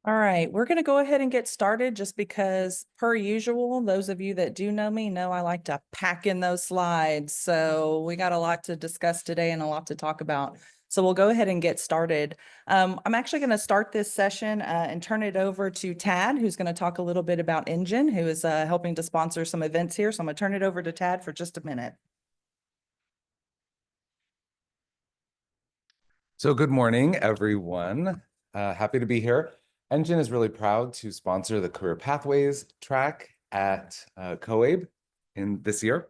All right, we're going to go ahead and get started just because, per usual, those of you that do know me know I like to pack in those slides. So we got a lot to discuss today and a lot to talk about. So we'll go ahead and get started. I'm actually going to start this session and turn it over to Tad, who's going to talk a little bit about Engine, who is helping to sponsor some events here. So I'm going to turn it over to Tad for just a minute. So good morning, everyone. Happy to be here. Engine is really proud to sponsor the Career Pathways track at COABE in this year.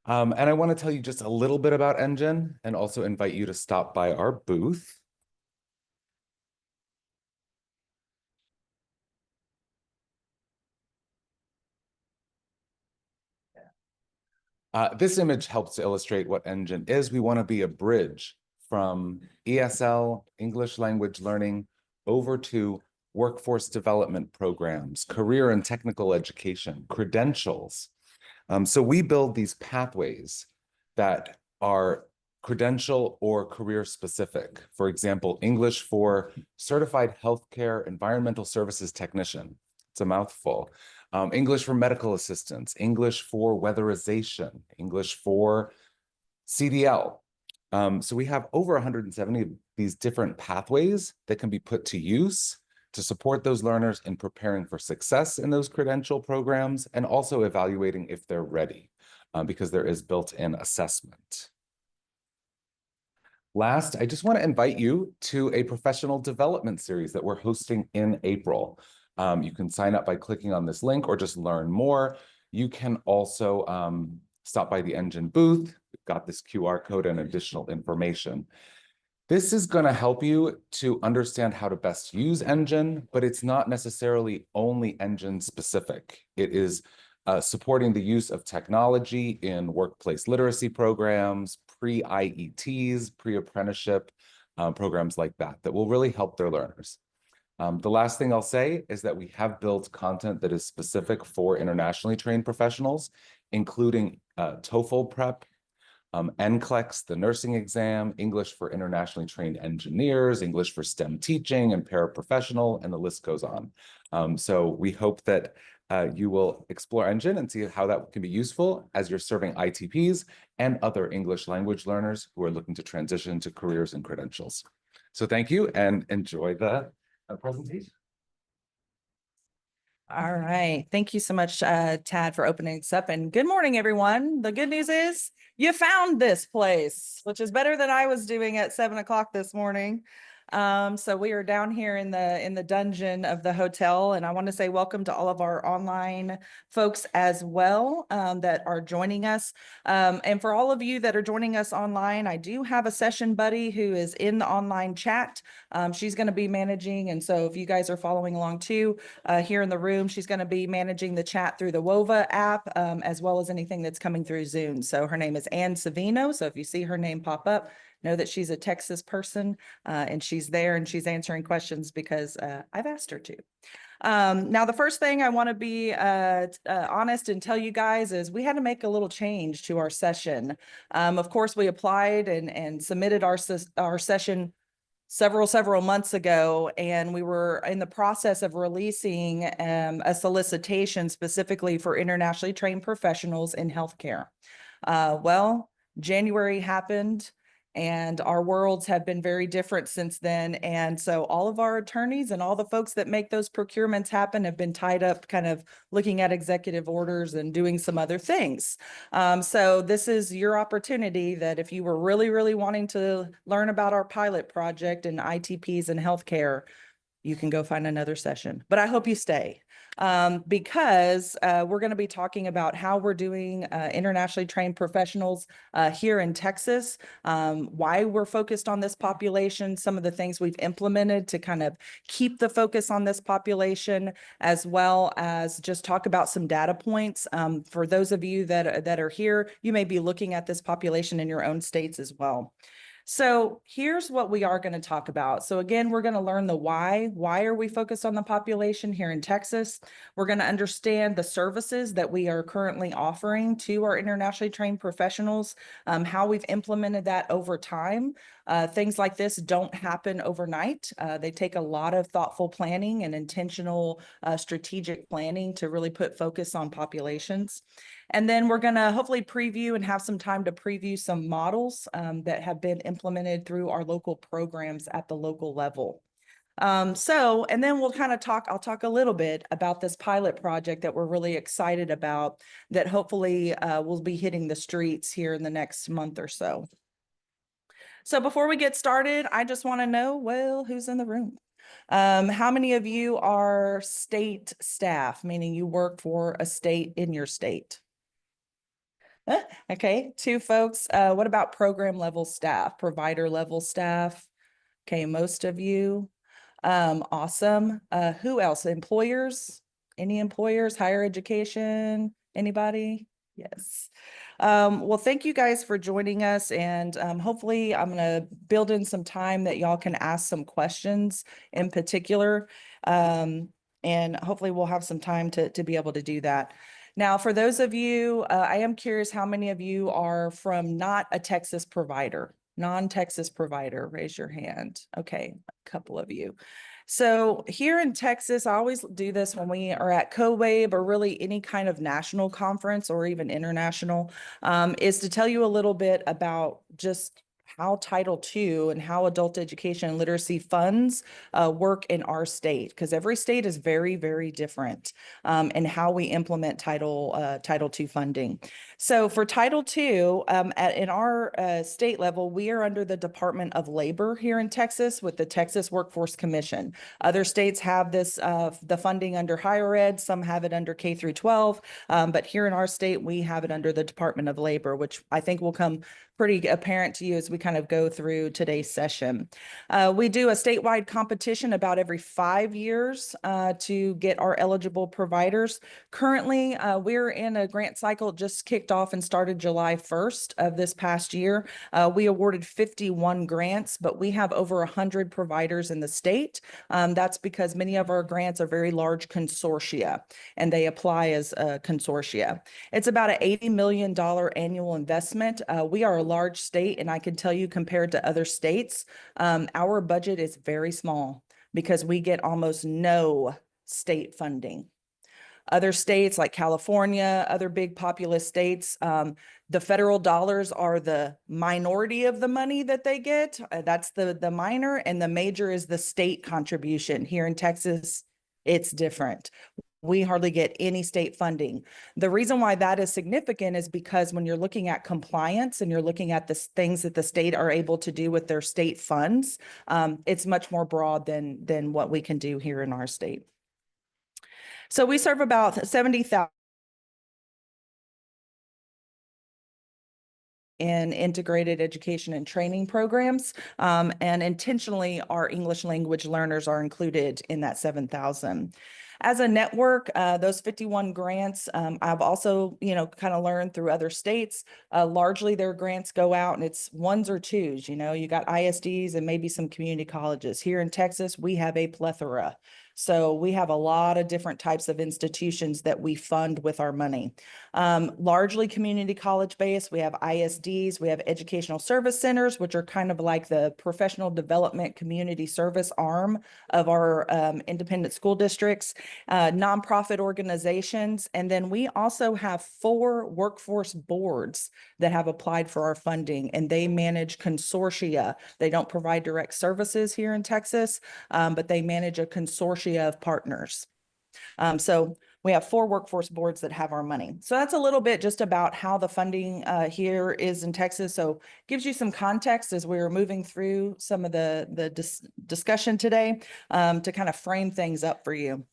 And I want to tell you just a little bit about Engine and also invite you to stop by our booth. This image helps to illustrate what Engine is. We want to be a bridge from ESL, English language learning, over to workforce development programs, career and technical education, credentials. So we build these pathways that are credential or career specific. For example, English for certified healthcare environmental services technician. It's a mouthful. English for medical assistants, English for weatherization, English for CDL. So we have over 170 of these different pathways that can be put to use to support those learners in preparing for success in those credential programs and also evaluating if they're ready, because there is built-in assessment. Last, I just want to invite you to a professional development series that we're hosting in April. You can sign up by clicking on this link or just learn more. You can also stop by the Engine booth. We've got this QR code and additional information. This is going to help you to understand how to best use Engine, but it's not necessarily only Engine specific. It is supporting the use of technology in workplace literacy programs, pre-IETs, pre-apprenticeship programs like that will really help their learners. The last thing I'll say is that we have built content that is specific for internationally trained professionals, including TOEFL prep, NCLEX, the nursing exam, English for internationally trained engineers, English for STEM teaching and paraprofessional, and the list goes on. So we hope that you will explore Engine and see how that can be useful as you're serving ITPs and other English language learners who are looking to transition to careers and credentials. So thank you and enjoy the presentation. All right. Thank you so much, Tad, for opening us up. And good morning, everyone. The good news is you found this place, which is better than I was doing at 7 o'clock this morning. So we are down here in the dungeon of the hotel, and I want to say welcome to all of our online folks as well that are joining us. And for all of you that are joining us online, I do have a session buddy who is in the online chat. She's going to be managing, and so if you guys are following along too, here in the room, she's going to be managing the chat through the WOVA app, as well as anything that's coming through Zoom. So her name is Ann Savino. So if you see her name pop up, know that she's a Texas person, and she's there and she's answering questions because I've asked her to. Now, the first thing I want to be honest and tell you guys is we had to make a little change to our session. Of course, we applied and submitted our session several months ago, and we were in the process of releasing a solicitation specifically for internationally trained professionals in healthcare. Well, January happened, and our worlds have been very different since then. And so all of our attorneys and all the folks that make those procurements happen have been tied up kind of looking at executive orders and doing some other things. So this is your opportunity that if you were really wanting to learn about our pilot project and ITPs in healthcare, you can go find another session. But I hope you stay. Because we're going to be talking about how we're doing internationally trained professionals here in Texas, why we're focused on this population, some of the things we've implemented to kind of keep the focus on this population, as well as just talk about some data points. For those of you that are here, you may be looking at this population in your own states as well. So here's what we are going to talk about. So again, we're going to learn the why. Why are we focused on the population here in Texas? We're going to understand the services that we are currently offering to our internationally trained professionals, how we've implemented that over time. Things like this don't happen overnight. They take a lot of thoughtful planning and intentional strategic planning to really put focus on populations. And then we're going to hopefully preview and have some time to preview some models that have been implemented through our local programs at the local level. And then we'll kind of I'll talk a little bit about this pilot project that we're really excited about that hopefully will be hitting the streets here in the next month or so. So before we get started, I just want to know, well, who's in the room? How many of you are state staff, meaning you work for a state in your state? Okay, 2 folks. What about program level staff, provider level staff? Okay, most of you. Awesome. Who else? Employers? Any employers? Higher education? Anybody? Yes. Well, thank you guys for joining us. And hopefully I'm going to build in some time that y'all can ask some questions in particular. And hopefully we'll have some time to be able to do that. Now, for those of you, I am curious how many of you are from not a Texas provider, non-Texas provider? Raise your hand. Okay, a couple of you. So here in Texas, I always do this when we are at CoWave or really any kind of national conference or even international, is to tell you a little bit about just how Title II and how adult education and literacy funds work in our state, because every state is very, very different in how we implement Title II funding. So for Title II, in our state level, we are under the Department of Labor here in Texas with the Texas Workforce Commission. Other states have this, the funding under higher ed, some have it under K through 12, but here in our state, we have it under the Department of Labor, which I think will come pretty apparent to you as we kind of go through today's session. We do a statewide competition about every 5 years to get our eligible providers. Currently, we're in a grant cycle just kicked off and started July 1st of this past year. We awarded 51 grants, but we have over 100 providers in the state. That's because many of our grants are very large consortia, and they apply as consortia. It's about an $80 million annual investment. We are a large state, and I can tell you compared to other states, our budget is very small because we get almost no state funding. Other states like California, other big populous states, the federal dollars are the minority of the money that they get. That's the minor, and the major is the state contribution. Here in Texas, it's different. We hardly get any state funding. The reason why that is significant is because when you're looking at compliance and you're looking at the things that the state are able to do with their state funds, it's much more broad than what we can do here in our state. So we serve about 70,000 in integrated education and training programs. And intentionally, our English language learners are included in that 7,000. As a network, those 51 grants, I've also, kind of learned through other states, largely their grants go out and it's ones or twos. You got ISDs and maybe some community colleges. Here in Texas, we have a plethora. So we have a lot of different types of institutions that we fund with our money. Largely community college based. We have ISDs, we have educational service centers, which are kind of like the professional development community service arm of our independent school districts, nonprofit organizations. And then we also have 4 workforce boards that have applied for our funding, and they manage consortia. They don't provide direct services here in Texas, but they manage a consortia of partners. So we have 4 workforce boards that have our money. So that's a little bit just about how the funding here is in Texas. So gives you some context as we're moving through some of the discussion today to kind of frame things up for you.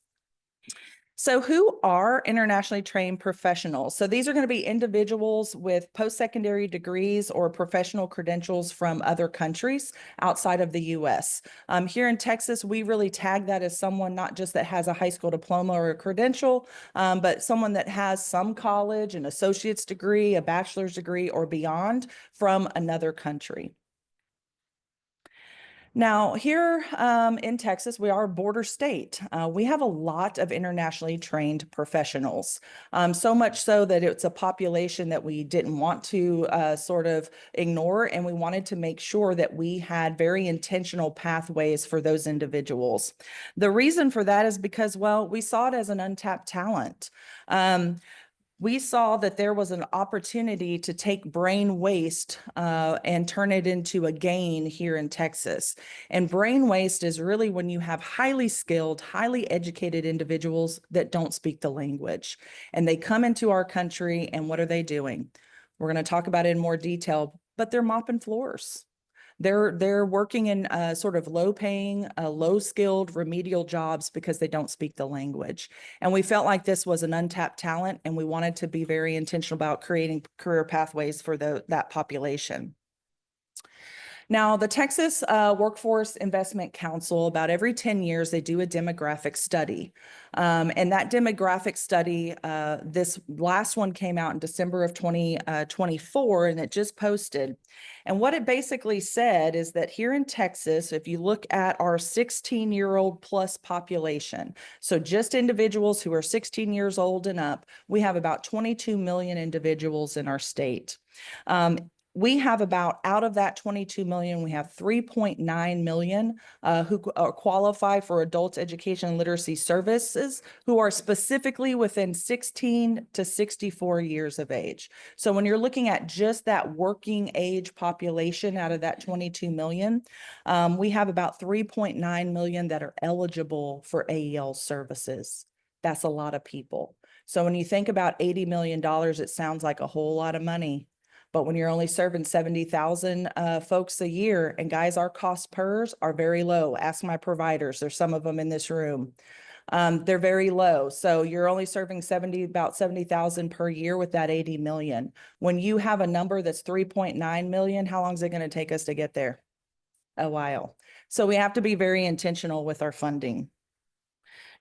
So who are internationally trained professionals? So these are going to be individuals with post-secondary degrees or professional credentials from other countries outside of the US. Here in Texas, we really tag that as someone not just that has a high school diploma or a credential, but someone that has some college, an associate's degree, a bachelor's degree, or beyond from another country. Now, here in Texas, we are a border state. We have a lot of internationally trained professionals, so much so that it's a population that we didn't want to sort of ignore, and we wanted to make sure that we had very intentional pathways for those individuals. The reason for that is because, well, we saw it as an untapped talent. We saw that there was an opportunity to take brain waste and turn it into a gain here in Texas. And brain waste is really when you have highly skilled, highly educated individuals that don't speak the language. And they come into our country, and what are they doing? We're going to talk about it in more detail, but they're mopping floors. They're working in sort of low paying, low skilled remedial jobs because they don't speak the language. And we felt like this was an untapped talent, and we wanted to be very intentional about creating career pathways for that population. Now, the Texas Workforce Investment Council, about every 10 years, they do a demographic study. And that demographic study, this last one came out in December of 2024, and it just posted. And what it basically said is that here in Texas, if you look at our 16-year-old plus population, so just individuals who are 16 years old and up, we have about 22 million individuals in our state. We have about, out of that 22 million, we have 3.9 million who qualify for adult education and literacy services who are specifically within 16 to 64 years of age. So when you're looking at just that working age population out of that 22 million, we have about 3.9 million that are eligible for AEL services. That's a lot of people. So when you think about $80 million, it sounds like a whole lot of money. But when you're only serving 70,000 folks a year, and guys, our cost PERS are very low. Ask my providers. There's some of them in this room. They're very low. So you're only serving about 70,000 per year with that 80 million. When you have a number that's 3.9 million, how long is it going to take us to get there? A while. So we have to be very intentional with our funding.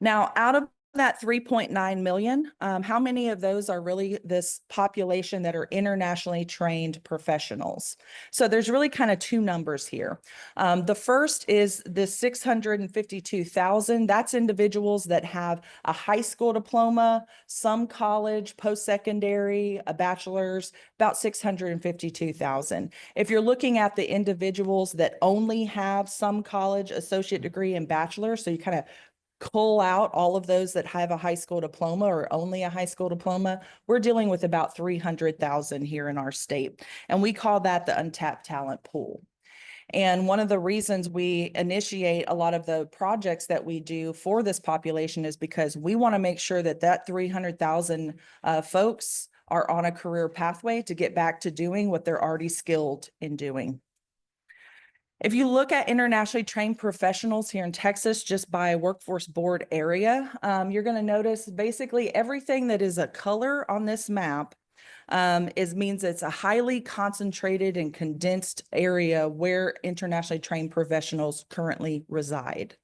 Now, out of that 3.9 million, how many of those are really this population that are internationally trained professionals? So there's really kind of two numbers here. The first is the 652,000. That's individuals that have a high school diploma, some college, post-secondary, a bachelor's, about 652,000. If you're looking at the individuals that only have some college, associate degree, and bachelor, so you kind of cull out all of those that have a high school diploma or only a high school diploma, we're dealing with about 300,000 here in our state. And we call that the untapped talent pool. And one of the reasons we initiate a lot of the projects that we do for this population is because we want to make sure that that 300,000 folks are on a career pathway to get back to doing what they're already skilled in doing. If you look at internationally trained professionals here in Texas, just by workforce board area, you're going to notice basically everything that is a color on this map means it's a highly concentrated and condensed area where internationally trained professionals currently reside.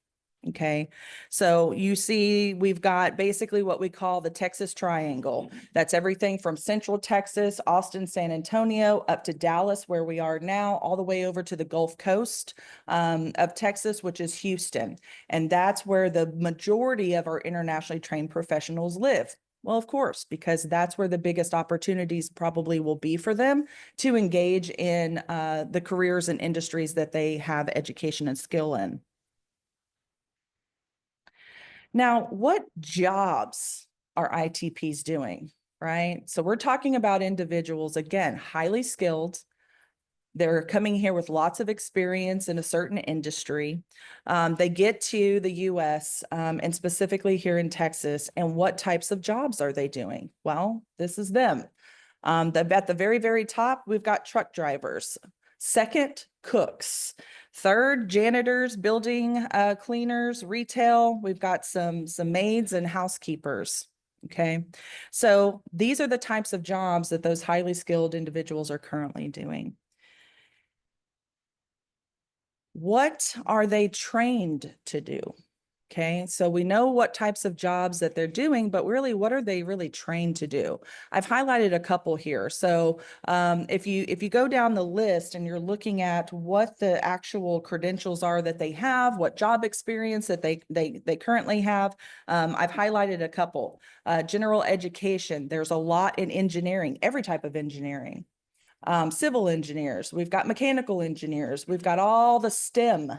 Okay, so you see we've got basically what we call the Texas Triangle. That's everything from Central Texas, Austin, San Antonio, up to Dallas, where we are now, all the way over to the Gulf Coast of Texas, which is Houston. And that's where the majority of our internationally trained professionals live. Well, of course, because that's where the biggest opportunities probably will be for them to engage in the careers and industries that they have education and skill in. Now, what jobs are ITPs doing, right? So we're talking about individuals, again, highly skilled. They're coming here with lots of experience in a certain industry. They get to the US and specifically here in Texas. And what types of jobs are they doing? Well, this is them. At the very, very top, we've got truck drivers. Second, cooks. Third, janitors, building cleaners, retail. We've got some maids and housekeepers. Okay, so these are the types of jobs that those highly skilled individuals are currently doing. What are they trained to do? Okay, so we know what types of jobs that they're doing, but really, what are they really trained to do? I've highlighted a couple here. So if you go down the list and you're looking at what the actual credentials are that they have, what job experience that they currently have, I've highlighted a couple. General education, there's a lot in engineering, every type of engineering. Civil engineers, we've got mechanical engineers, we've got all the STEM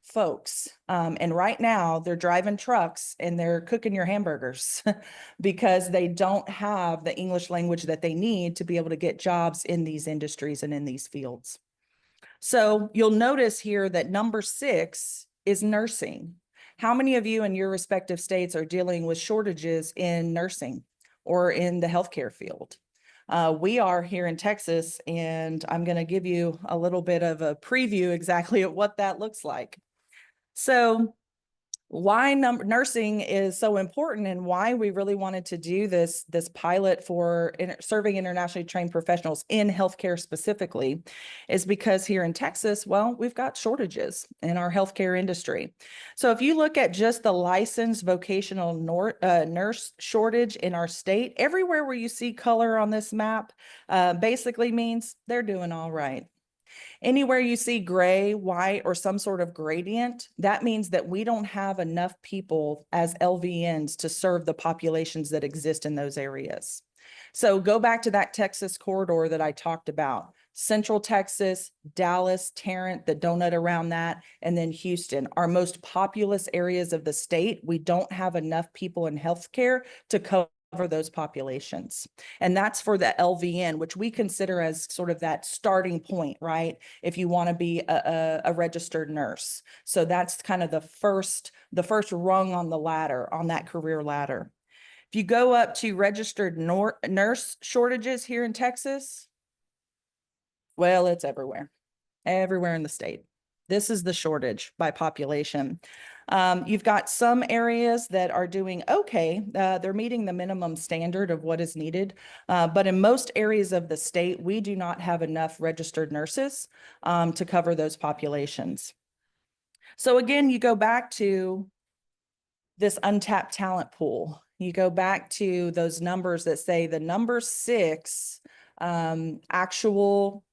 folks. And right now they're driving trucks and they're cooking your hamburgers because they don't have the English language that they need to be able to get jobs in these industries and in these fields. So you'll notice here that number 6 is nursing. How many of you in your respective states are dealing with shortages in nursing or in the healthcare field? We are here in Texas, and I'm going to give you a little bit of a preview exactly of what that looks like. So why nursing is so important and why we really wanted to do this pilot for serving internationally trained professionals in healthcare specifically is because here in Texas, well, we've got shortages in our healthcare industry. So if you look at just the licensed vocational nurse shortage in our state, everywhere where you see color on this map basically means they're doing all right. Anywhere you see gray, white, or some sort of gradient, that means that we don't have enough people as LVNs to serve the populations that exist in those areas. So go back to that Texas corridor that I talked about. Central Texas, Dallas, Tarrant, the donut around that, and then Houston, our most populous areas of the state. We don't have enough people in healthcare to cover those populations. And that's for the LVN, which we consider as sort of that starting point, right? If you want to be a registered nurse. So that's kind of the first rung on the ladder, on that career ladder. If you go up to registered nurse shortages here in Texas, well, it's everywhere in the state. This is the shortage by population. You've got some areas that are doing okay. They're meeting the minimum standard of what is needed. But in most areas of the state, we do not have enough registered nurses to cover those populations. So again, you go back to this untapped talent pool. You go back to those numbers that say the number 6 actual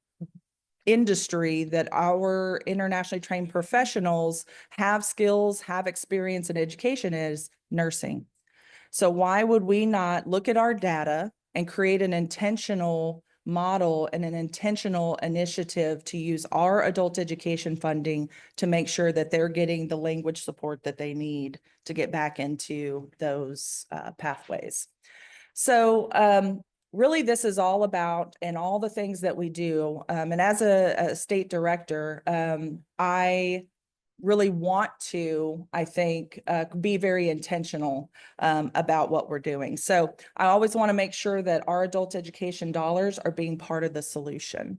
industry that our internationally trained professionals have skills, have experience and education is nursing. So why would we not look at our data and create an intentional model and an intentional initiative to use our adult education funding to make sure that they're getting the language support that they need to get back into those pathways? So really, this is all about, and all the things that we do. And as a state director, I really want to, I think, be very intentional about what we're doing. So I always want to make sure that our adult education dollars are being part of the solution.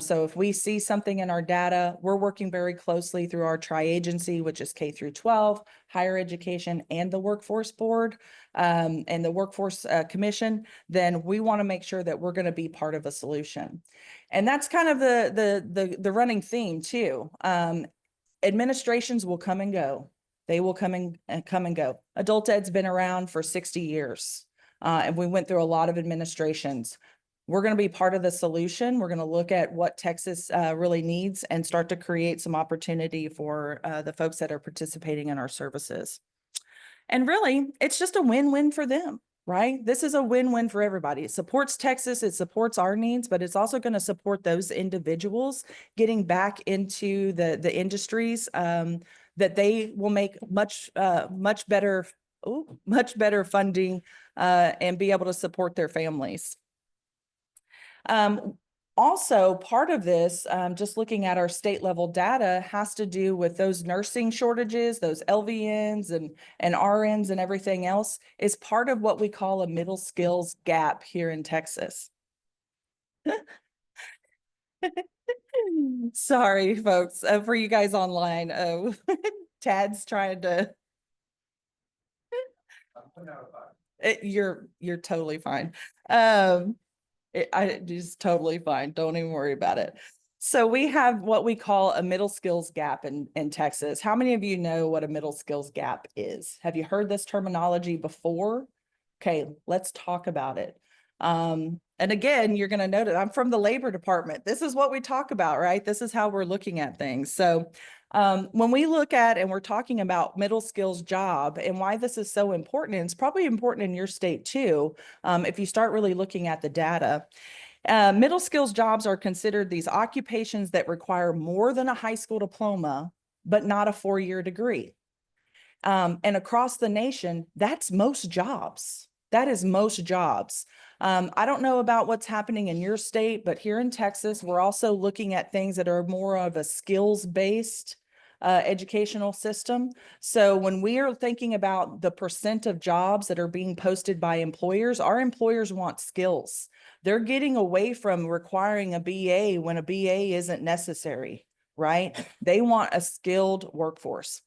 So if we see something in our data, we're working very closely through our tri-agency, which is K through 12, higher education, and the workforce board and the workforce commission, then we want to make sure that we're going to be part of a solution. And that's kind of the running theme too. Administrations will come and go. They will come and go. Adult Ed's been around for 60 years, and we went through a lot of administrations. We're going to be part of the solution. We're going to look at what Texas really needs and start to create some opportunity for the folks that are participating in our services. And really, it's just a win-win for them, right? This is a win-win for everybody. It supports Texas, it supports our needs, but it's also going to support those individuals getting back into the industries that they will make much better funding and be able to support their families. Also, part of this, just looking at our state level data, has to do with those nursing shortages, those LVNs and RNs and everything else, is part of what we call a middle skills gap here in Texas. Sorry, folks, for you guys online. Tad's trying to. You're totally fine. It's totally fine. Don't even worry about it. So we have what we call a middle skills gap in Texas. How many of you know what a middle skills gap is? Have you heard this terminology before? Okay, let's talk about it. And again, you're going to notice I'm from the labor department. This is what we talk about, right? This is how we're looking at things. So when we look at and we're talking about middle skills job and why this is so important, and it's probably important in your state too, if you start really looking at the data. Middle skills jobs are considered these occupations that require more than a high school diploma, but not a 4-year degree. And across the nation, that's most jobs. That is most jobs. I don't know about what's happening in your state, but here in Texas, we're also looking at things that are more of a skills-based educational system. So when we are thinking about the percent of jobs that are being posted by employers, our employers want skills. They're getting away from requiring a BA when a BA isn't necessary, right? They want a skilled workforce.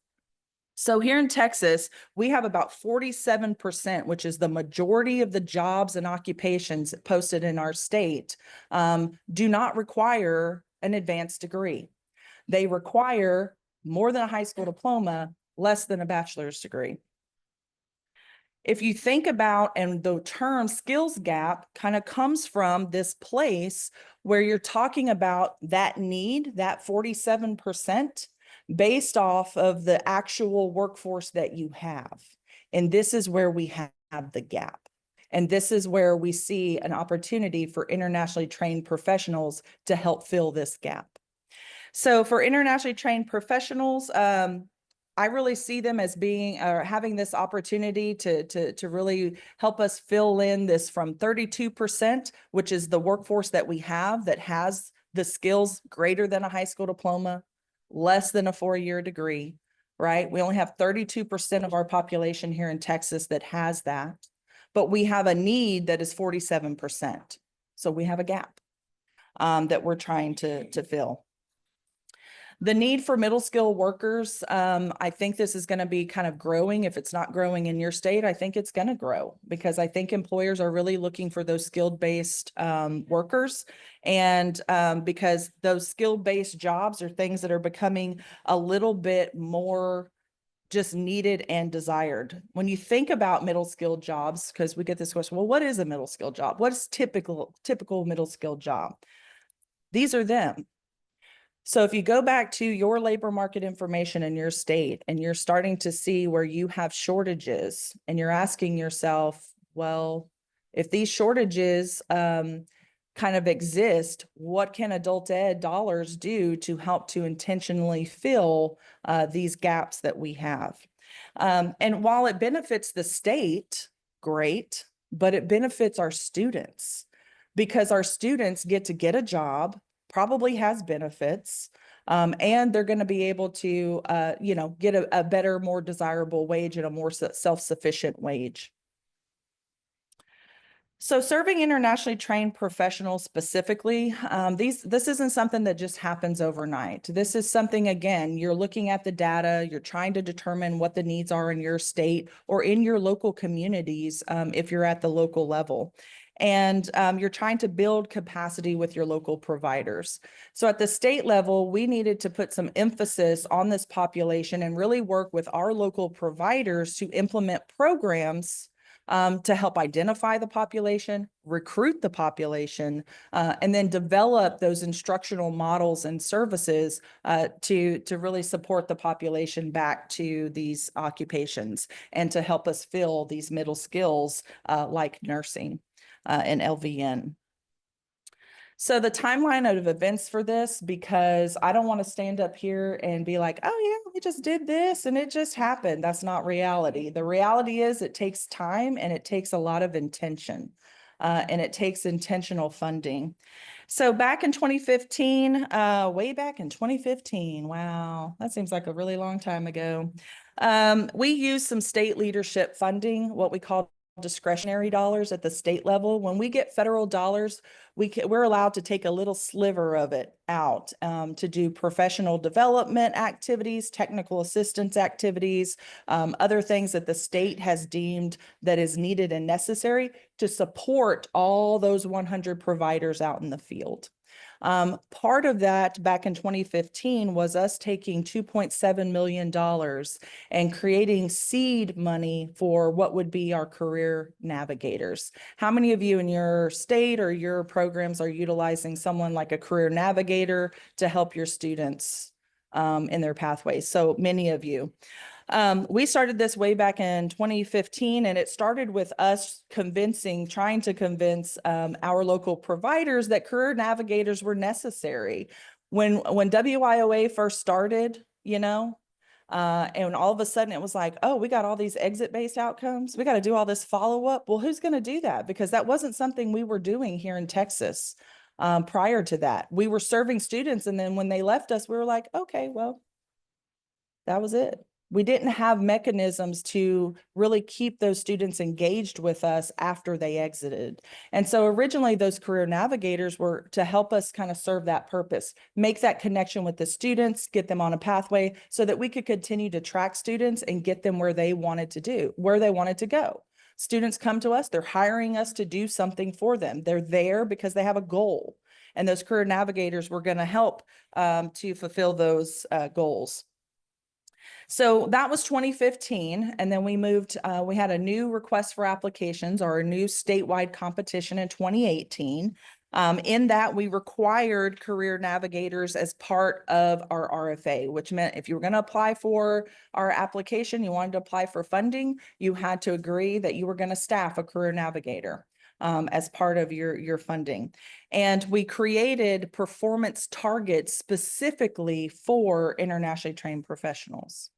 So here in Texas, we have about 47%, which is the majority of the jobs and occupations posted in our state, do not require an advanced degree. They require more than a high school diploma, less than a bachelor's degree. If you think about, and the term skills gap kind of comes from this place where you're talking about that need, that 47%, based off of the actual workforce that you have. And this is where we have the gap. And this is where we see an opportunity for internationally trained professionals to help fill this gap. So for internationally trained professionals, I really see them as being or having this opportunity to really help us fill in this from 32%, which is the workforce that we have that has the skills greater than a high school diploma, less than a 4-year degree, right? We only have 32% of our population here in Texas that has that, but we have a need that is 47%. So we have a gap that we're trying to fill. The need for middle skill workers, I think this is going to be kind of growing. If it's not growing in your state, I think it's going to grow because I think employers are really looking for those skilled-based workers. And because those skilled-based jobs are things that are becoming a little bit more just needed and desired. When you think about middle skilled jobs, because we get this question, well, what is a middle skilled job? What is typical middle skilled job? These are them. So if you go back to your labor market information in your state and you're starting to see where you have shortages and you're asking yourself, well, if these shortages kind of exist, what can adult ed dollars do to help to intentionally fill these gaps that we have? And while it benefits the state, great, but it benefits our students because our students get to get a job, probably has benefits, and they're going to be able to, get a better, more desirable wage and a more self-sufficient wage. So serving internationally trained professionals specifically, this isn't something that just happens overnight. This is something, again, you're looking at the data, you're trying to determine what the needs are in your state or in your local communities if you're at the local level. And you're trying to build capacity with your local providers. So at the state level, we needed to put some emphasis on this population and really work with our local providers to implement programs to help identify the population, recruit the population, and then develop those instructional models and services to really support the population back to these occupations and to help us fill these middle skills like nursing and LVN. So the timeline of events for this, because I don't want to stand up here and be like, oh yeah, we just did this and it just happened. That's not reality. The reality is it takes time and it takes a lot of intention and it takes intentional funding. So back in 2015, way back in 2015, wow, that seems like a really long time ago. We used some state leadership funding, what we call discretionary dollars at the state level. When we get federal dollars, we're allowed to take a little sliver of it out to do professional development activities, technical assistance activities, other things that the state has deemed that is needed and necessary to support all those 100 providers out in the field. Part of that back in 2015 was us taking $2.7 million and creating seed money for what would be our career navigators. How many of you in your state or your programs are utilizing someone like a career navigator to help your students in their pathways? So many of you. We started this way back in 2015, and it started with us trying to convince our local providers that career navigators were necessary. When WIOA first started, and all of a sudden it was like, oh, we got all these exit-based outcomes. We got to do all this follow-up. Well, who's going to do that? Because that wasn't something we were doing here in Texas prior to that. We were serving students, and then when they left us, we were like, okay, well, that was it. We didn't have mechanisms to really keep those students engaged with us after they exited. And so originally those career navigators were to help us kind of serve that purpose, make that connection with the students, get them on a pathway so that we could continue to track students and get them where they wanted to go. Students come to us, they're hiring us to do something for them. They're there because they have a goal. And those career navigators were going to help to fulfill those goals. So that was 2015. And then we moved, we had a new request for applications or a new statewide competition in 2018. In that, we required career navigators as part of our RFA, which meant if you were going to apply for our application, you wanted to apply for funding, you had to agree that you were going to staff a career navigator as part of your funding. And we created performance targets specifically for internationally trained professionals.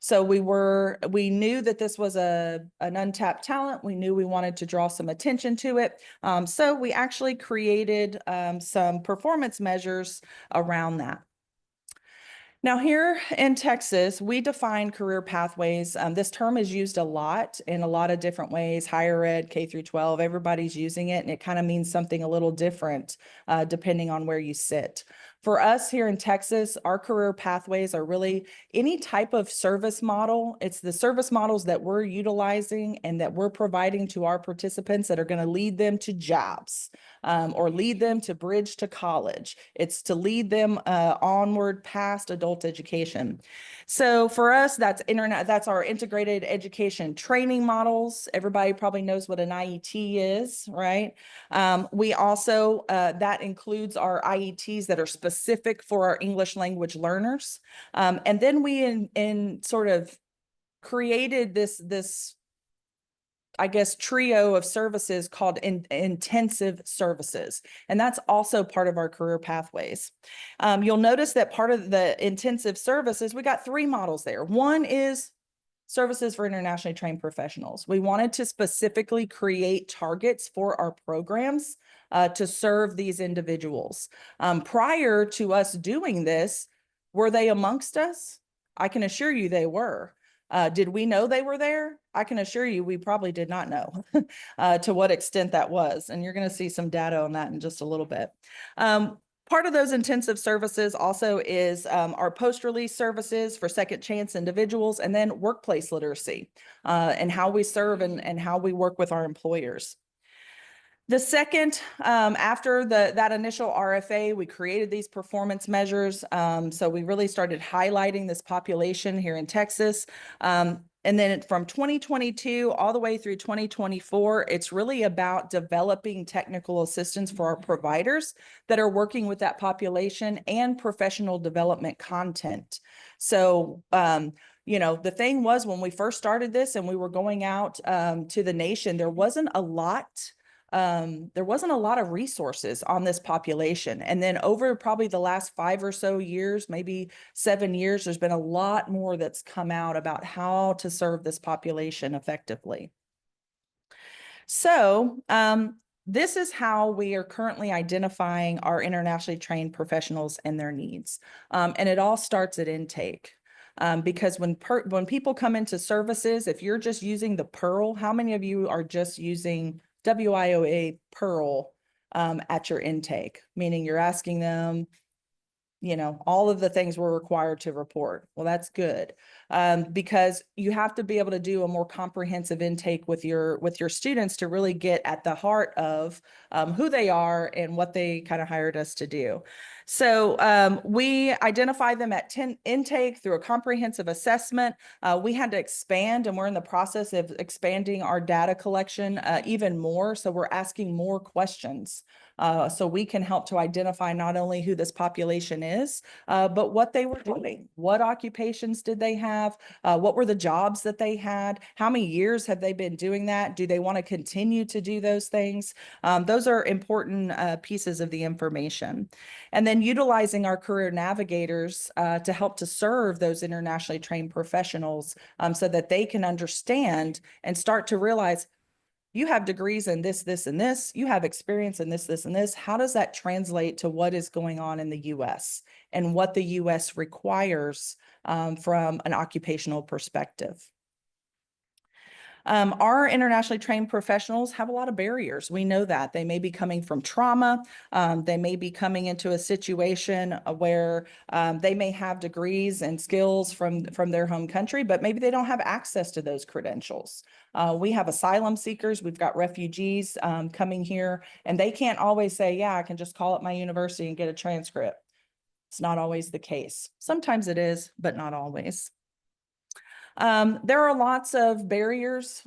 So we knew that this was an untapped talent. We knew we wanted to draw some attention to it. So we actually created some performance measures around that. Now here in Texas, we define career pathways. This term is used a lot in a lot of different ways, higher ed, K through 12, everybody's using it, and it kind of means something a little different depending on where you sit. For us here in Texas, our career pathways are really any type of service model. It's the service models that we're utilizing and that we're providing to our participants that are going to lead them to jobs or lead them to bridge to college. It's to lead them onward past adult education. So for us, that's our integrated education training models. Everybody probably knows what an IET is, right? We also, that includes our IETs that are specific for our English language learners. And then we in sort of created this I guess, trio of services called intensive services. And that's also part of our career pathways. You'll notice that part of the intensive services, we got 3 models there. One is services for internationally trained professionals. We wanted to specifically create targets for our programs to serve these individuals. Prior to us doing this, were they amongst us? I can assure you they were. Did we know they were there? I can assure you we probably did not know to what extent that was. And you're going to see some data on that in just a little bit. Part of those intensive services also is our post-release services for second chance individuals, and then workplace literacy and how we serve and how we work with our employers. The second, after that initial RFA, we created these performance measures. So we really started highlighting this population here in Texas. And then from 2022 all the way through 2024, it's really about developing technical assistance for our providers that are working with that population and professional development content. So, the thing was when we first started this and we were going out to the nation, there wasn't a lot of resources on this population. And then over probably the last 5 or so years, maybe 7 years, there's been a lot more that's come out about how to serve this population effectively. So this is how we are currently identifying our internationally trained professionals and their needs. And it all starts at intake. Because when people come into services, if you're just using the Pearl, how many of you are just using WIOA Pearl at your intake? Meaning you're asking them, you know, all of the things we're required to report. Well, that's good, because you have to be able to do a more comprehensive intake with your students to really get at the heart of who they are and what they kind of hired us to do. So we identify them at 10 intake through a comprehensive assessment. We had to expand, and we're in the process of expanding our data collection even more. So we're asking more questions so we can help to identify not only who this population is, but what they were doing. What occupations did they have? What were the jobs that they had? How many years have they been doing that? Do they want to continue to do those things? Those are important pieces of the information. And then utilizing our career navigators to help to serve those internationally trained professionals so that they can understand and start to realize, you have degrees in this, this, and this. You have experience in this, this, and this. How does that translate to what is going on in the US and what the US requires from an occupational perspective? Our internationally trained professionals have a lot of barriers. We know that they may be coming from trauma. They may be coming into a situation where they may have degrees and skills from their home country, but maybe they don't have access to those credentials. We have asylum seekers. We've got refugees coming here, and they can't always say, yeah, I can just call up my university and get a transcript. It's not always the case. Sometimes it is, but not always. There are lots of barriers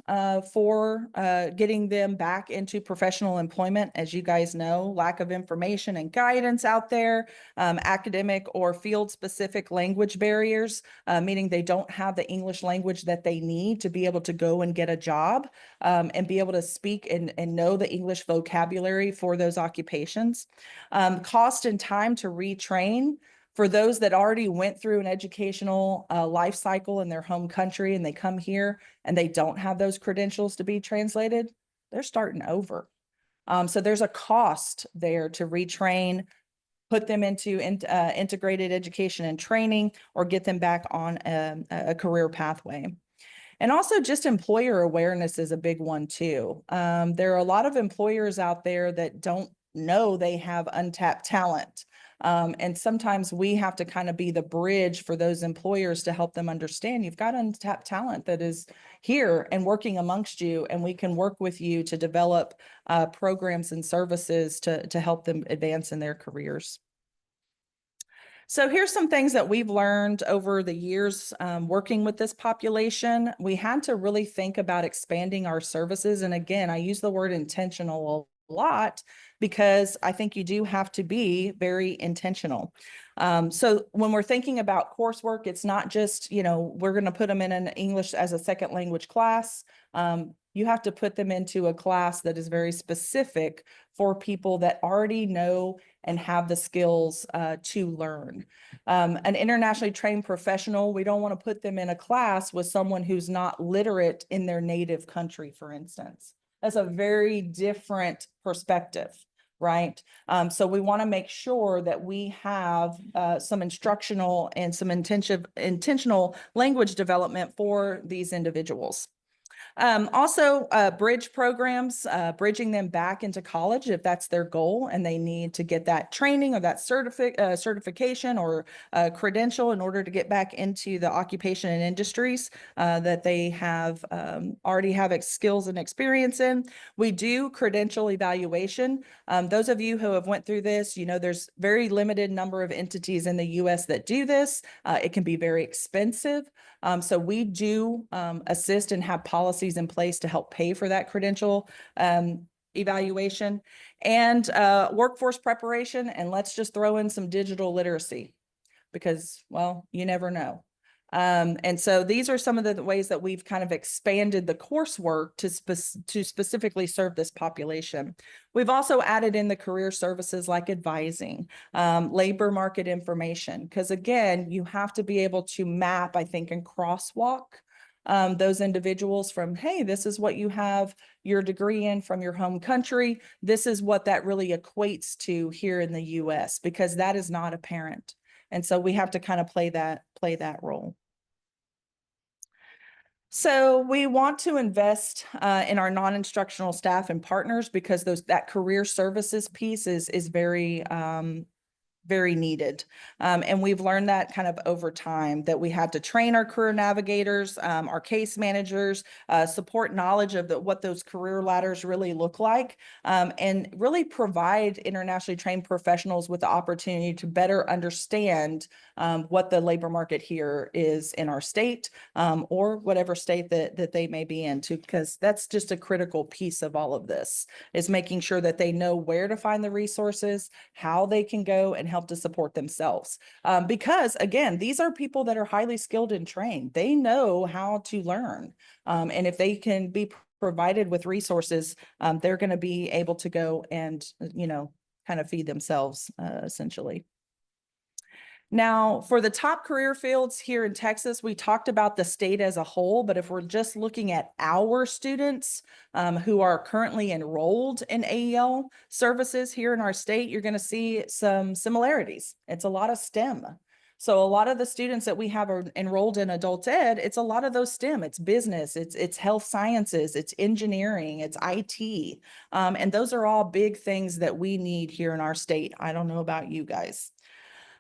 for getting them back into professional employment. As you guys know, lack of information and guidance out there, academic or field specific language barriers, meaning they don't have the English language that they need to be able to go and get a job and be able to speak and know the English vocabulary for those occupations. Cost and time to retrain. For those that already went through an educational life cycle in their home country and they come here and they don't have those credentials to be translated, they're starting over. So there's a cost there to retrain, put them into integrated education and training, or get them back on a career pathway. And also just employer awareness is a big one too. There are a lot of employers out there that don't know they have untapped talent. And sometimes we have to kind of be the bridge for those employers to help them understand you've got untapped talent that is here and working amongst you, and we can work with you to develop programs and services to help them advance in their careers. So here's some things that we've learned over the years working with this population. We had to really think about expanding our services. And again, I use the word intentional a lot because I think you do have to be very intentional. So when we're thinking about coursework, it's not just, you know, we're going to put them in an English as a second language class. You have to put them into a class that is very specific for people that already know and have the skills to learn. An internationally trained professional, we don't want to put them in a class with someone who's not literate in their native country, for instance. That's a very different perspective, right? So we want to make sure that we have some instructional and some intentional language development for these individuals. Also, bridge programs, bridging them back into college if that's their goal and they need to get that training or that certification or credential in order to get back into the occupation and industries that they have already have skills and experience in. We do credential evaluation. Those of you who have went through this, you know, there's very limited number of entities in the US that do this. It can be very expensive. So we do assist and have policies in place to help pay for that credential evaluation and workforce preparation. And let's just throw in some digital literacy because, well, you never know. And so these are some of the ways that we've kind of expanded the coursework to specifically serve this population. We've also added in the career services like advising, labor market information, because again, you have to be able to map, I think, and crosswalk those individuals from, hey, this is what you have your degree in from your home country. This is what that really equates to here in the US, because that is not apparent. And so we have to kind of play that role. So we want to invest in our non-instructional staff and partners because that career services piece is very very needed. And we've learned that kind of over time, that we had to train our career navigators, our case managers, support knowledge of what those career ladders really look like, and really provide internationally trained professionals with the opportunity to better understand what the labor market here is in our state, or whatever state that they may be into, because that's just a critical piece of all of this, is making sure that they know where to find the resources, how they can go and help to support themselves. Because again, these are people that are highly skilled and trained. They know how to learn. And if they can be provided with resources, they're going to be able to go and, kind of feed themselves, essentially. Now, for the top career fields here in Texas, we talked about the state as a whole, but if we're just looking at our students who are currently enrolled in AEL services here in our state, you're going to see some similarities. It's a lot of STEM. So a lot of the students that we have are enrolled in adult ed, it's a lot of those STEM. It's business, it's health sciences, it's engineering, it's IT. And those are all big things that we need here in our state. I don't know about you guys.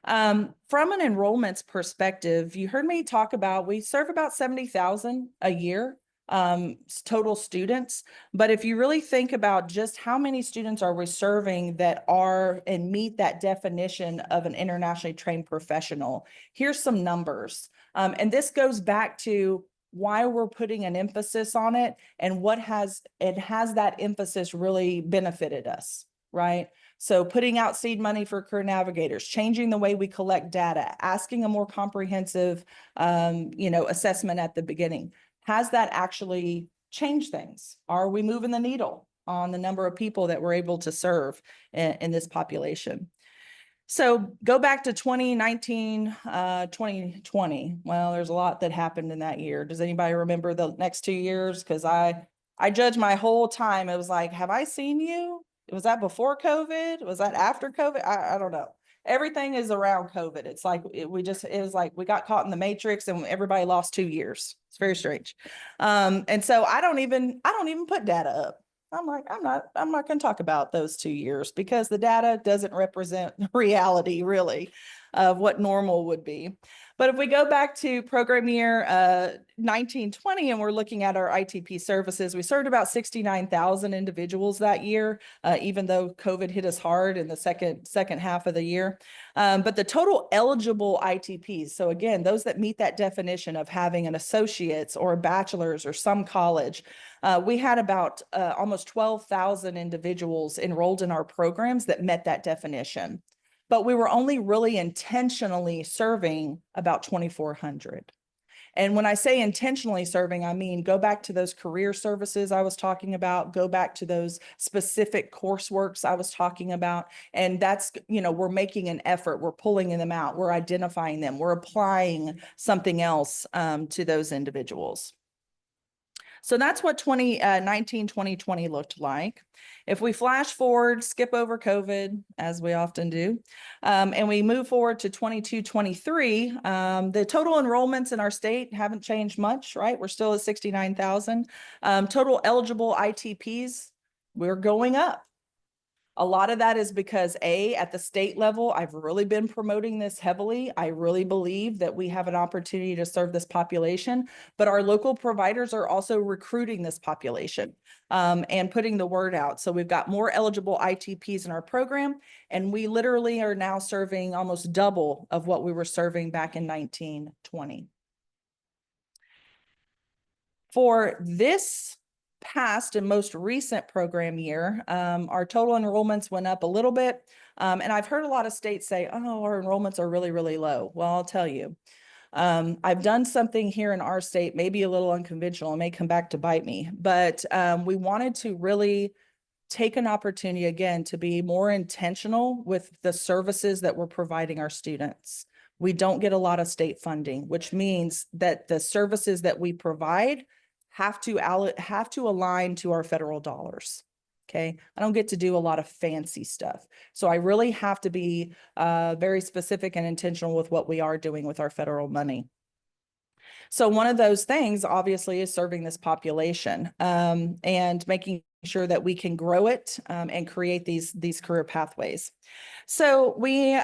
From an enrollments perspective, you heard me talk about, we serve about 70,000 a year, total students. But if you really think about just how many students are we serving that are and meet that definition of an internationally trained professional, here's some numbers. And this goes back to why we're putting an emphasis on it and has that emphasis really benefited us, right? So putting out seed money for career navigators, changing the way we collect data, asking a more comprehensive, assessment at the beginning. Has that actually changed things? Are we moving the needle on the number of people that we're able to serve in this population? So go back to 2019, 2020. Well, there's a lot that happened in that year. Does anybody remember the next 2 years? Because I judged my whole time. It was like, have I seen you? Was that before COVID? Was that after COVID? I don't know. Everything is around COVID. It's like it was like we got caught in the matrix and everybody lost 2 years. It's very strange. And so I don't even put data up. I'm like, I'm not going to talk about those 2 years because the data doesn't represent reality really of what normal would be. But if we go back to program year 1920 and we're looking at our ITP services, we served about 69,000 individuals that year, even though COVID hit us hard in the second half of the year. But the total eligible ITPs, so again, those that meet that definition of having an associate's or a bachelor's or some college, we had about almost 12,000 individuals enrolled in our programs that met that definition. But we were only really intentionally serving about 2,400. And when I say intentionally serving, I mean, go back to those career services I was talking about, go back to those specific courseworks I was talking about. And that's, we're making an effort, we're pulling them out, we're identifying them, we're applying something else to those individuals. So that's what 2019, 2020 looked like. If we flash forward, skip over COVID, as we often do, and we move forward to 22, 23, the total enrollments in our state haven't changed much, right? We're still at 69,000. Total eligible ITPs, we're going up. A lot of that is because at the state level, I've really been promoting this heavily. I really believe that we have an opportunity to serve this population, but our local providers are also recruiting this population and putting the word out. So we've got more eligible ITPs in our program, and we literally are now serving almost double of what we were serving back in 1920. For this past and most recent program year, our total enrollments went up a little bit. And I've heard a lot of states say, oh, our enrollments are really, really low. Well, I'll tell you, I've done something here in our state, maybe a little unconventional, it may come back to bite me, but we wanted to really take an opportunity again to be more intentional with the services that we're providing our students. We don't get a lot of state funding, which means that the services that we provide have to align to our federal dollars. Okay, I don't get to do a lot of fancy stuff. So I really have to be very specific and intentional with what we are doing with our federal money. So one of those things obviously is serving this population and making sure that we can grow it and create these career pathways. So we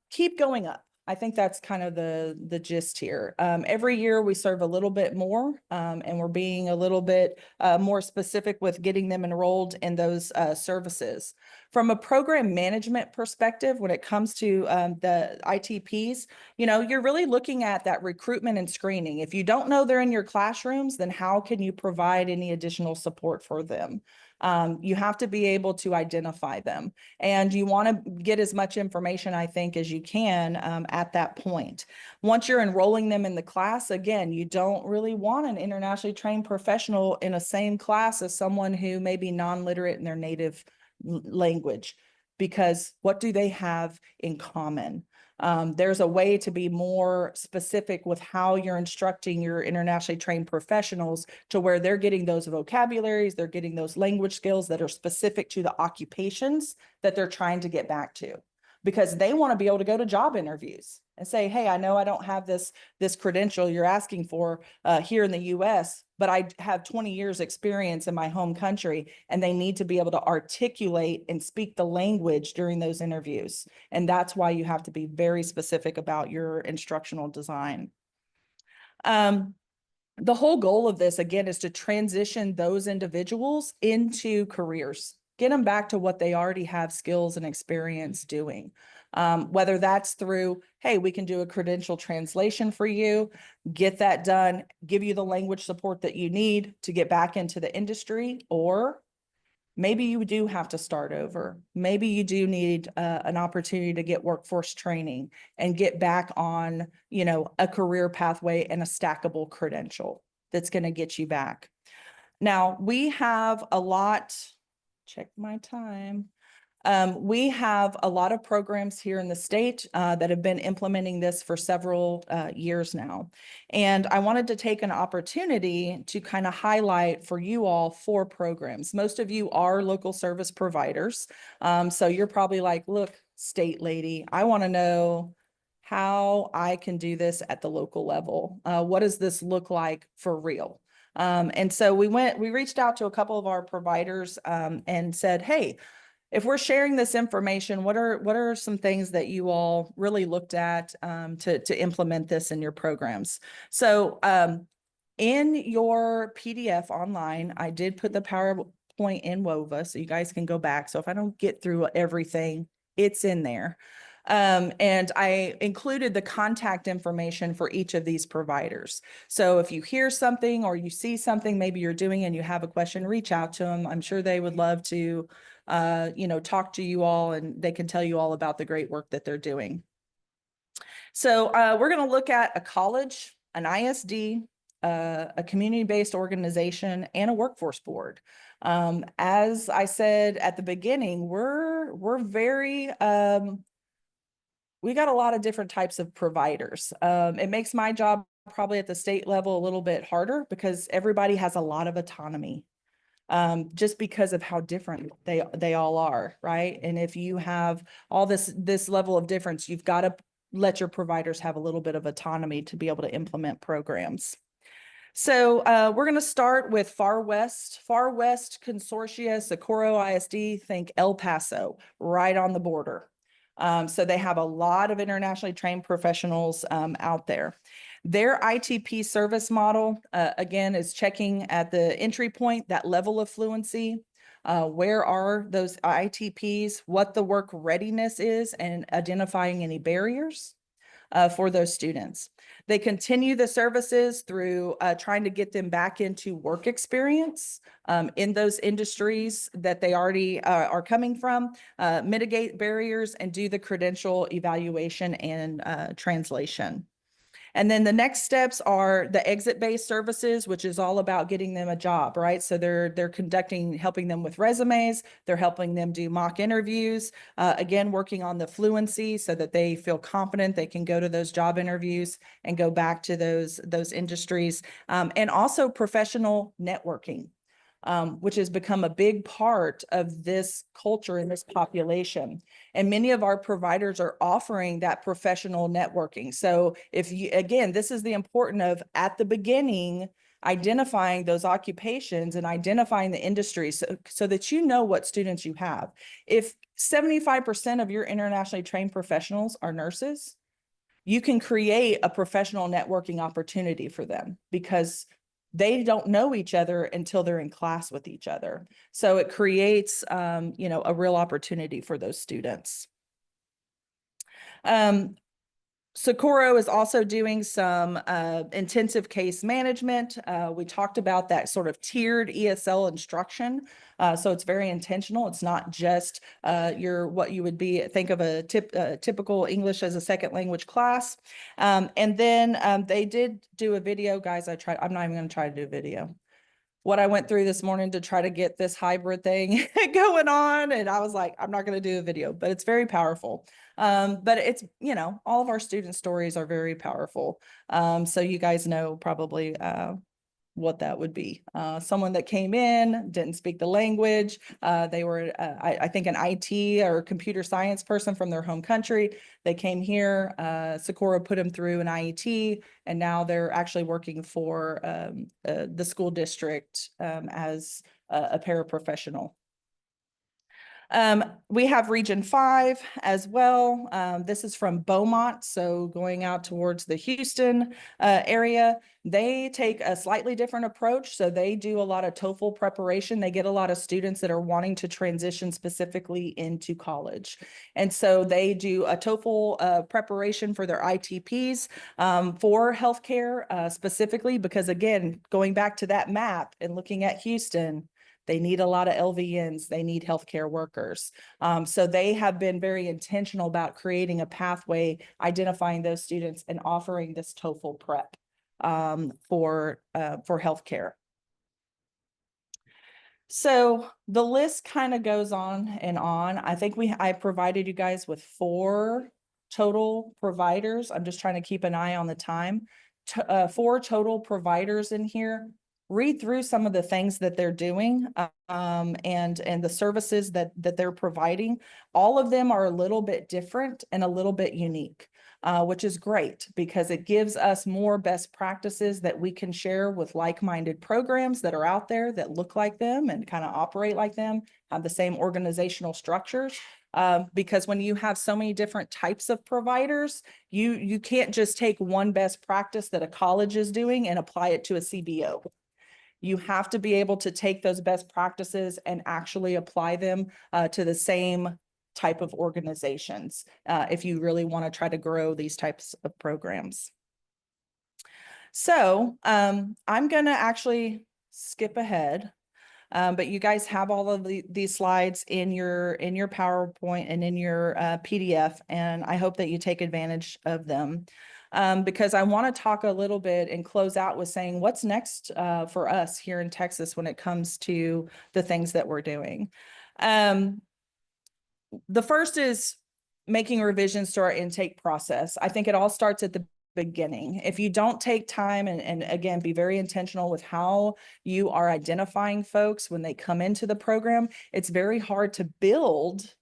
keep going up. I think that's kind of the gist here. Every year we serve a little bit more, and we're being a little bit more specific with getting them enrolled in those services. From a program management perspective, when it comes to the ITPs, you're really looking at that recruitment and screening. If you don't know they're in your classrooms, then how can you provide any additional support for them? You have to be able to identify them, and you want to get as much information, I think, as you can at that point. Once you're enrolling them in the class, again, you don't really want an internationally trained professional in a same class as someone who may be non-literate in their native language, because what do they have in common? There's a way to be more specific with how you're instructing your internationally trained professionals to where they're getting those vocabularies, they're getting those language skills that are specific to the occupations that they're trying to get back to, because they want to be able to go to job interviews and say, hey, I know I don't have this credential you're asking for here in the US, but I have 20 years experience in my home country, and they need to be able to articulate and speak the language during those interviews. And that's why you have to be very specific about your instructional design. The whole goal of this, again, is to transition those individuals into careers, get them back to what they already have skills and experience doing. Whether that's through, hey, we can do a credential translation for you, get that done, give you the language support that you need to get back into the industry, or maybe you do have to start over. Maybe you do need an opportunity to get workforce training and get back on, a career pathway and a stackable credential that's going to get you back. Now, we have a lot, check my time. We have a lot of programs here in the state that have been implementing this for several years now. And I wanted to take an opportunity to kind of highlight for you all 4 programs. Most of you are local service providers. So you're probably like, look, state lady, I want to know how I can do this at the local level. What does this look like for real? And so we reached out to a couple of our providers and said, hey, if we're sharing this information, what are some things that you all really looked at to implement this in your programs? So in your PDF online, I did put the PowerPoint in WOVA, so you guys can go back. So if I don't get through everything, it's in there. And I included the contact information for each of these providers. So if you hear something or you see something maybe you're doing and you have a question, reach out to them. I'm sure they would love to talk to you all, and they can tell you all about the great work that they're doing. So we're going to look at a college, an ISD, a community-based organization, and a workforce board. As I said at the beginning, we're very we got a lot of different types of providers. It makes my job probably at the state level a little bit harder because everybody has a lot of autonomy. Just because of how different they all are, right? And if you have all this level of difference, you've got to let your providers have a little bit of autonomy to be able to implement programs. So we're going to start with Far West Consortia, Socorro ISD, think El Paso, right on the border. So they have a lot of internationally trained professionals out there. Their ITP service model, again, is checking at the entry point, that level of fluency. Where are those ITPs, what the work readiness is, and identifying any barriers for those students. They continue the services through trying to get them back into work experience in those industries that they already are coming from, mitigate barriers, and do the credential evaluation and translation. And then the next steps are the exit-based services, which is all about getting them a job, right? So they're helping them with resumes. They're helping them do mock interviews. Again, working on the fluency so that they feel confident they can go to those job interviews and go back to those industries. And also professional networking, which has become a big part of this culture in this population. And many of our providers are offering that professional networking. So if you, again, this is the importance of at the beginning, identifying those occupations and identifying the industry so that you know what students you have. If 75% of your internationally trained professionals are nurses, you can create a professional networking opportunity for them because they don't know each other until they're in class with each other. So it creates, a real opportunity for those students. Socorro is also doing some intensive case management. We talked about that sort of tiered ESL instruction. So it's very intentional. It's not just what you would think of a typical English as a second language class. And then they did do a video, guys. I'm not even going to try to do a video. What I went through this morning to try to get this hybrid thing going on. And I was like, I'm not going to do a video, but it's very powerful. But it's, all of our student stories are very powerful. So you guys know probably what that would be. Someone that came in, didn't speak the language. They were, I think, an IT or computer science person from their home country. They came here, Socorro put them through an IET, and now they're actually working for the school district as a paraprofessional. We have Region 5 as well. This is from Beaumont, so going out towards the Houston area. They take a slightly different approach. So they do a lot of TOEFL preparation. They get a lot of students that are wanting to transition specifically into college. And so they do a TOEFL preparation for their ITPs for healthcare specifically, because again, going back to that map and looking at Houston, they need a lot of LVNs. They need healthcare workers. So they have been very intentional about creating a pathway, identifying those students and offering this TOEFL prep for healthcare. So the list kind of goes on and on. I think I provided you guys with 4 total providers. I'm just trying to keep an eye on the time. 4 total providers in here. Read through some of the things that they're doing and the services that they're providing. All of them are a little bit different and a little bit unique, which is great because it gives us more best practices that we can share with like-minded programs that are out there that look like them and kind of operate like them, have the same organizational structures. Because when you have so many different types of providers, you can't just take one best practice that a college is doing and apply it to a CBO. You have to be able to take those best practices and actually apply them to the same type of organizations if you really want to try to grow these types of programs. So I'm going to actually skip ahead. But you guys have all of these slides in your PowerPoint and in your PDF, and I hope that you take advantage of them. Because I want to talk a little bit and close out with saying what's next for us here in Texas when it comes to the things that we're doing. The first is making revisions to our intake process. I think it all starts at the beginning. If you don't take time and again, be very intentional with how you are identifying folks when they come into the program, it's very hard to build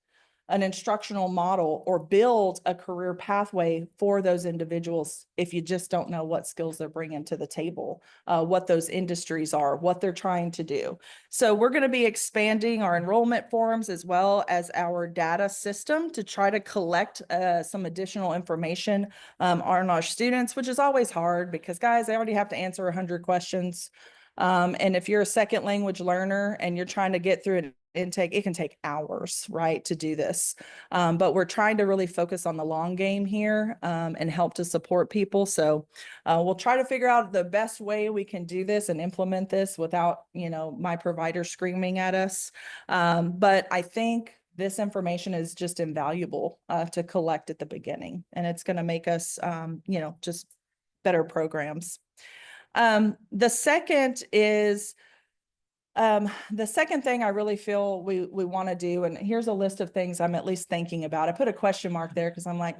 an instructional model or build a career pathway for those individuals if you just don't know what skills they're bringing to the table, what those industries are, what they're trying to do. So we're going to be expanding our enrollment forms as well as our data system to try to collect some additional information on our students, which is always hard because, guys, they already have to answer 100 questions. And if you're a second language learner and you're trying to get through an intake, it can take hours, right, to do this. But we're trying to really focus on the long game here and help to support people. So we'll try to figure out the best way we can do this and implement this without, my provider screaming at us. But I think this information is just invaluable to collect at the beginning, and it's going to make us, just better programs. The second is, the second thing I really feel we want to do, and here's a list of things I'm at least thinking about. I put a question mark there because I'm like,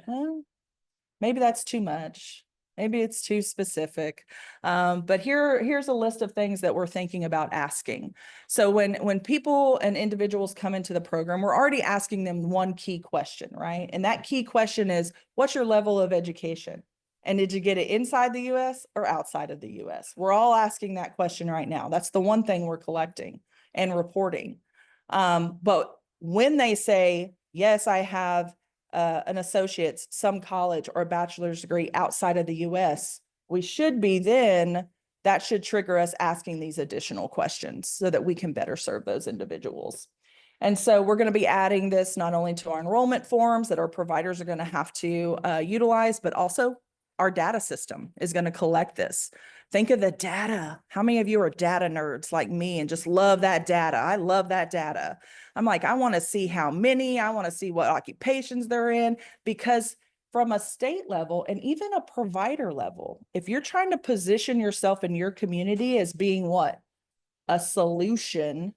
maybe that's too much. Maybe it's too specific. But here's a list of things that we're thinking about asking. So when people and individuals come into the program, we're already asking them one key question, right? And that key question is, what's your level of education? And did you get it inside the US or outside of the US? We're all asking that question right now. That's the one thing we're collecting and reporting. But when they say, yes, I have an associate's, some college, or a bachelor's degree outside of the US, we should be then, that should trigger us asking these additional questions so that we can better serve those individuals. And so we're going to be adding this not only to our enrollment forms that our providers are going to have to utilize, but also our data system is going to collect this. Think of the data. How many of you are data nerds like me and just love that data? I love that data. I'm like, I want to see how many, I want to see what occupations they're in, because from a state level and even a provider level, if you're trying to position yourself in your community as being what? A solution,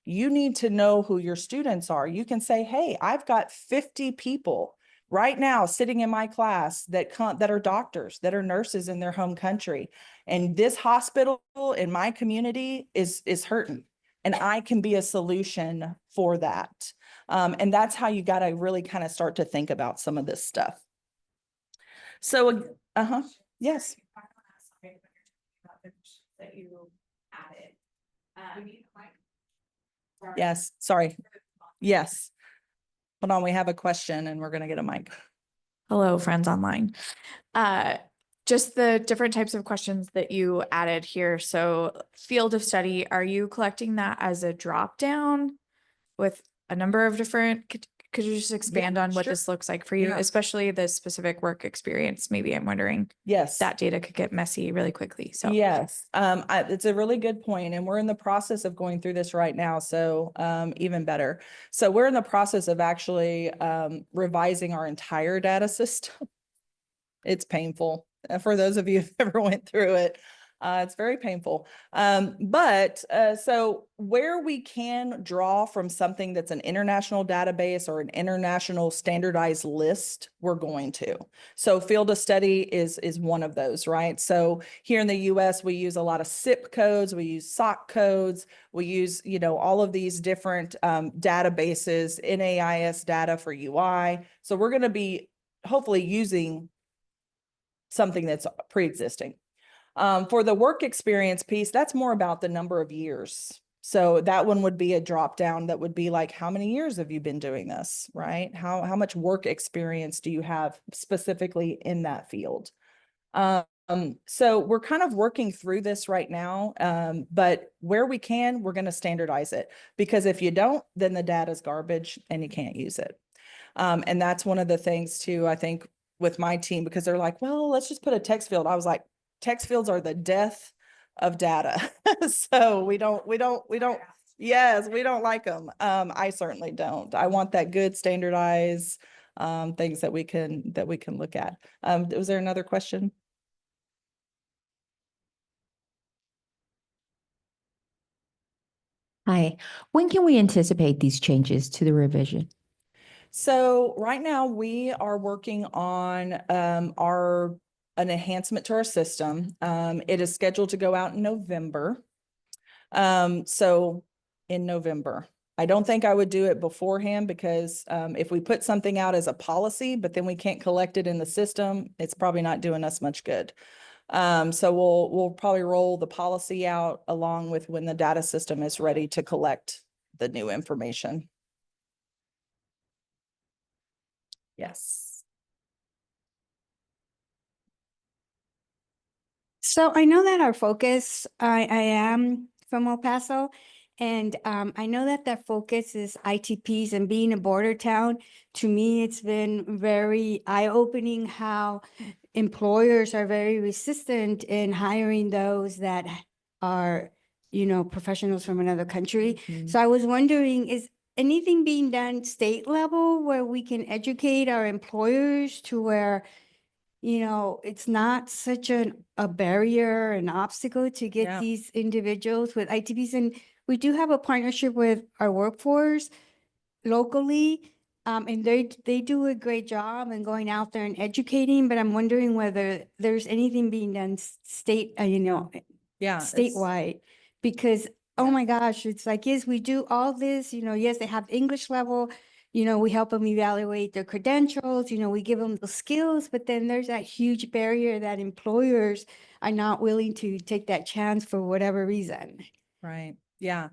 you need to know who your students are. You can say, hey, I've got 50 people right now sitting in my class that are doctors, that are nurses in their home country. And this hospital in my community is hurting. And I can be a solution for that. And that's how you got to really kind of start to think about some of this stuff. So, yes. That you added. Yes, sorry. Yes. Hold on, we have a question and we're going to get a mic. Hello, friends online. Just the different types of questions that you added here. So field of study, are you collecting that as a drop down with a number of different, could you just expand on what sure. this looks like for you, Yeah. especially the specific work experience? Maybe I'm wondering. Yes. That data could get messy really quickly. So yes, it's a really good point, and we're in the process of going through this right now. So even better. So we're in the process of actually revising our entire data system. It's painful for those of you who've ever went through it. It's very painful. So where we can draw from something that's an international database or an international standardized list, we're going to. So field of study is one of those, right? So here in the US, we use a lot of SIP codes, we use SOC codes, we use, all of these different databases, NAIS data for UI. So we're going to be hopefully using something that's pre-existing. For the work experience piece, that's more about the number of years. So that one would be a drop down that would be like, how many years have you been doing this, right? How much work experience do you have specifically in that field? So we're kind of working through this right now, but where we can, we're going to standardize it, because if you don't, then the data is garbage and you can't use it. And that's one of the things too, I think, with my team, because they're like, well, let's just put a text field. I was like, text fields are the death of data. So we don't, yes, we don't like them. I certainly don't. I want that good standardized things that we can look at. Was there another question? Hi, when can we anticipate these changes to the revision? So right now we are working on an enhancement to our system. It is scheduled to go out in November. So in November, I don't think I would do it beforehand, because if we put something out as a policy, but then we can't collect it in the system, it's probably not doing us much good. So we'll probably roll the policy out along with when the data system is ready to collect the new information. Yes. So I know that our focus, I am from El Paso, and I know that the focus is ITPs, and being a border town, to me, it's been very eye-opening how employers are very resistant in hiring those that are, professionals from another country. Mhm. So I was wondering, is anything being done state level where we can educate our employers to where it's not such a barrier, an obstacle to get Yeah. these individuals with ITPs? And we do have a partnership with our workforce locally, and they do a great job in going out there and educating, but I'm wondering whether there's anything being done Yeah. statewide, because, oh my gosh, it's like, yes, we do all this, yes, they have English level, we help them evaluate their credentials, we give them the skills, but then there's that huge barrier that employers are not willing to take that chance for whatever reason. Right. Yeah.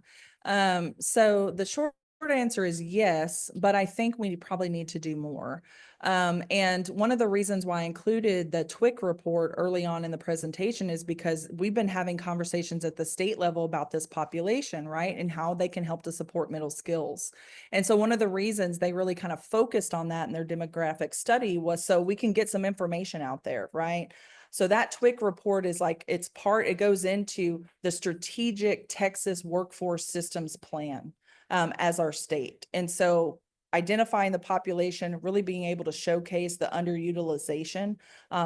So the short answer is yes, but I think we probably need to do more. And one of the reasons why I included the TWIC report early on in the presentation is because we've been having conversations at the state level about this population, right? And how they can help to support middle skills. And so one of the reasons they really kind of focused on that in their demographic study was so we can get some information out there, right? So that TWIC report is like, it goes into the strategic Texas workforce systems plan as our state. And so identifying the population, really being able to showcase the underutilization,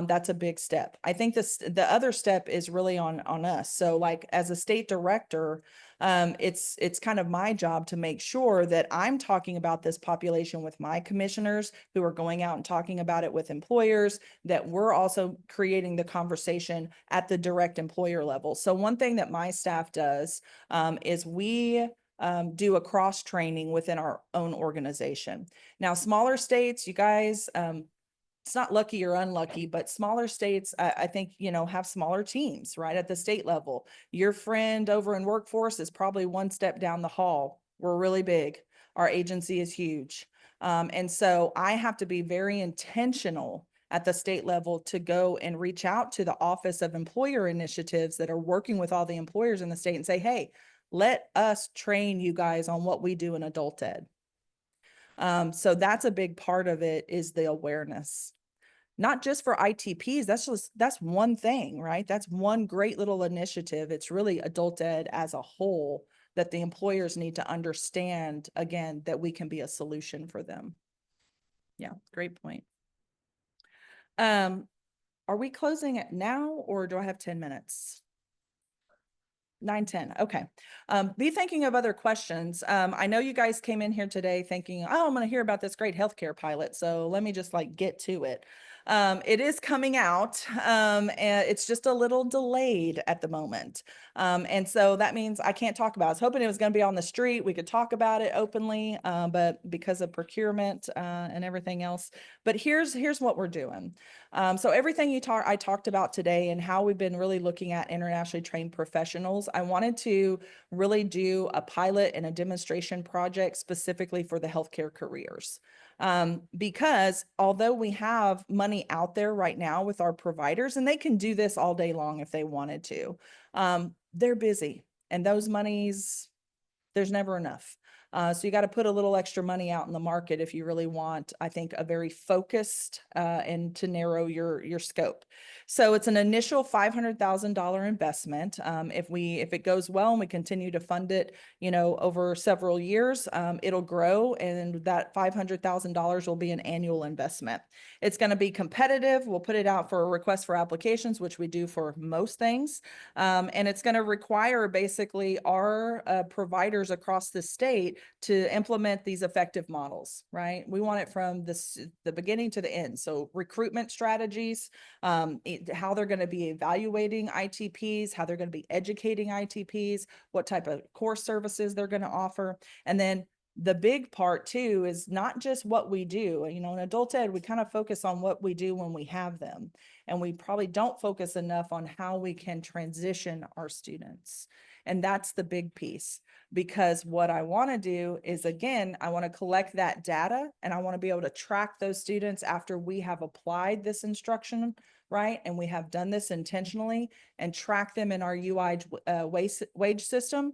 that's a big step. I think the other step is really on us. So like as a state director, it's kind of my job to make sure that I'm talking about this population with my commissioners who are going out and talking about it with employers, that we're also creating the conversation at the direct employer level. So one thing that my staff does is we do a cross training within our own organization. Now, smaller states, you guys, it's not lucky or unlucky, but smaller states, I think, have smaller teams, right? At the state level, your friend over in workforce is probably one step down the hall. We're really big. Our agency is huge. And so I have to be very intentional at the state level to go and reach out to the Office of Employer Initiatives that are working with all the employers in the state and say, hey, let us train you guys on what we do in adult ed. So that's a big part of it, is the awareness, not just for ITPs. That's one thing, right? That's one great little initiative. It's really adult ed as a whole that the employers need to understand, again, that we can be a solution for them. Yeah, great point. Are we closing it now, or do I have 10 minutes? 9:10. Okay. Be thinking of other questions. I know you guys came in here today thinking, oh, I'm going to hear about this great healthcare pilot. So let me just get to it. It is coming out, and it's just a little delayed at the moment. And so that means I can't talk about it. I was hoping it was going to be on the street. We could talk about it openly, but because of procurement and everything else. But here's what we're doing. So everything I talked about today and how we've been really looking at internationally trained professionals, I wanted to really do a pilot and a demonstration project specifically for the healthcare careers. Because although we have money out there right now with our providers, and they can do this all day long if they wanted to, they're busy, and those monies, there's never enough. So you got to put a little extra money out in the market if you really want, I think, a very focused and to narrow your scope. So it's an initial $500,000 investment. If it goes well and we continue to fund it, over several years, it'll grow, and that $500,000 will be an annual investment. It's going to be competitive. We'll put it out for a request for applications, which we do for most things. And it's going to require basically our providers across the state to implement these effective models, right? We want it from the beginning to the end. So recruitment strategies, how they're going to be evaluating ITPs, how they're going to be educating ITPs, what type of course services they're going to offer. And then the big part too is not just what we do. In adult ed, we kind of focus on what we do when we have them. And we probably don't focus enough on how we can transition our students. And that's the big piece, because what I want to do is, again, I want to collect that data, and I want to be able to track those students after we have applied this instruction, right? And we have done this intentionally, and track them in our UI wage system.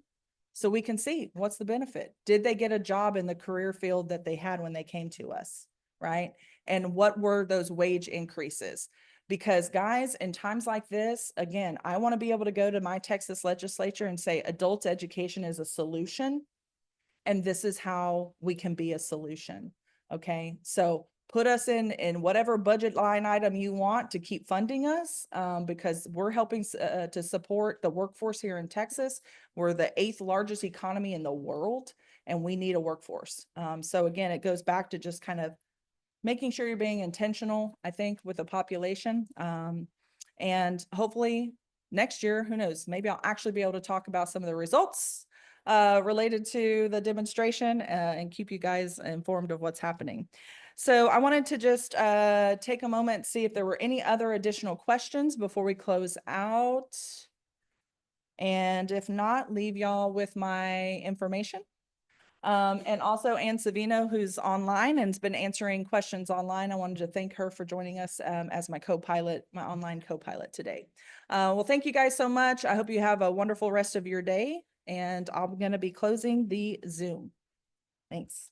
So we can see what's the benefit. Did they get a job in the career field that they had when they came to us, right? And what were those wage increases? Because guys, in times like this, again, I want to be able to go to my Texas legislature and say, adult education is a solution, and this is how we can be a solution. Okay, so put us in whatever budget line item you want to keep funding us, because we're helping to support the workforce here in Texas. We're the 8th largest economy in the world, and we need a workforce. So again, it goes back to just kind of making sure you're being intentional, I think, with the population. And hopefully next year, who knows, maybe I'll actually be able to talk about some of the results related to the demonstration and keep you guys informed of what's happening. So I wanted to just take a moment, see if there were any other additional questions before we close out. And if not, leave y'all with my information. And also Ann Savino, who's online and has been answering questions online. I wanted to thank her for joining us as my co-pilot, my online co-pilot today. Well, thank you guys so much. I hope you have a wonderful rest of your day, and I'm going to be closing the Zoom. Thanks.